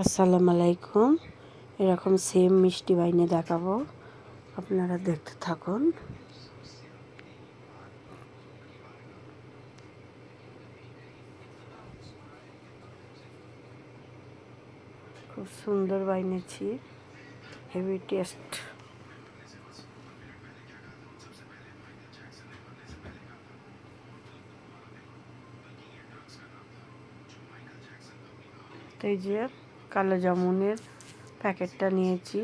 আসসালামু আলাইকুম। এরকম সেম মিষ্টি বাইনে দেখাবো, আপনারা দেখতে থাকুন। খুব সুন্দর বাইনেছি, হেভি টেস্ট। তো এই যে কালো জামুনের প্যাকেটটা নিয়েছি,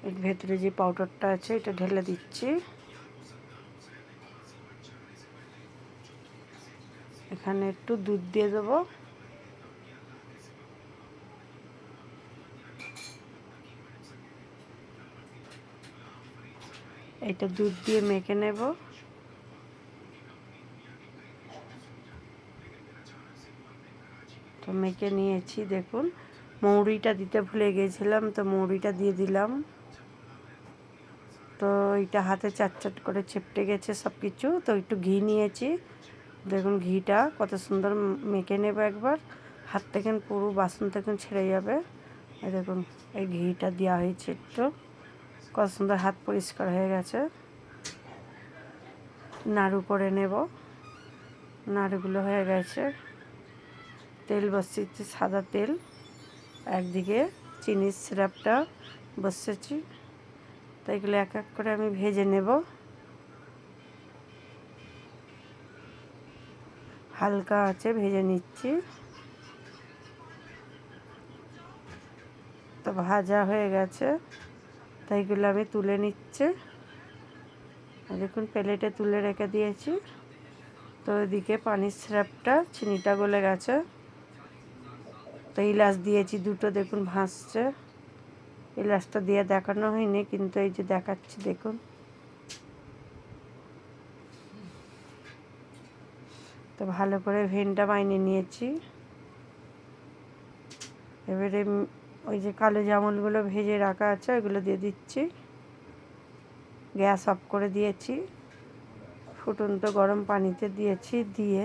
এর ভেতরে যে পাউডারটা আছে এটা ঢেলে দিচ্ছি। এখানে একটু দুধ দিয়ে দেবো। এটা দুধ দিয়ে মেখে নেব। তো মেখে নিয়েছি, দেখুন মৌরিটা দিতে ভুলে গিয়েছিলাম, তো মৌরিটা দিয়ে দিলাম। তো এটা হাতে চাট চাট করে চেপটে গেছে সব কিছু। তো একটু ঘি নিয়েছি, দেখুন ঘিটা কত সুন্দর মেখে নেবে একবার। হাত থেকে পুরো বাসন থেকে ছেড়ে যাবে। এই দেখুন এই ঘিটা দেওয়া হয়েছে, একটু কত সুন্দর হাত পরিষ্কার হয়ে গেছে। নাড়ু করে নেব, নাড়ুগুলো হয়ে গেছে। তেল বসিয়েছি, সাদা তেল। একদিকে চিনির সিরাপটা বসেছি। তো এগুলো এক এক করে আমি ভেজে নেব। হালকা আছে ভেজে নিচ্ছি। তো ভাজা হয়ে গেছে, তাই এগুলো আমি তুলে নিচ্ছি। দেখুন প্লেটে তুলে রেখে দিয়েছি। তো এদিকে পানির সিরাপটা, চিনিটা গলে গেছে। তো ইলাচ দিয়েছি দুটো, দেখুন ভাসছে। ইলাচটা দিয়ে দেখানো হয়নি, কিন্তু এই যে দেখাচ্ছি দেখুন। তো ভালো করে ভেনটা বাইনে নিয়েছি। এবারে ওই যে কালো জামুনগুলো ভেজে রাখা আছে ওইগুলো দিয়ে দিচ্ছি। গ্যাস অফ করে দিয়েছি, ফুটন্ত গরম পানিতে দিয়েছি। দিয়ে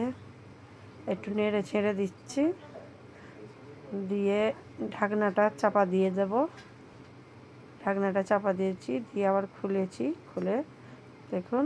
একটু নেড়ে ছেড়ে দিচ্ছি, দিয়ে ঢাকনাটা চাপা দিয়ে দেব। ঢাকনাটা চাপা দিয়েছি, দিয়ে আবার খুলেছি। খুলে দেখুন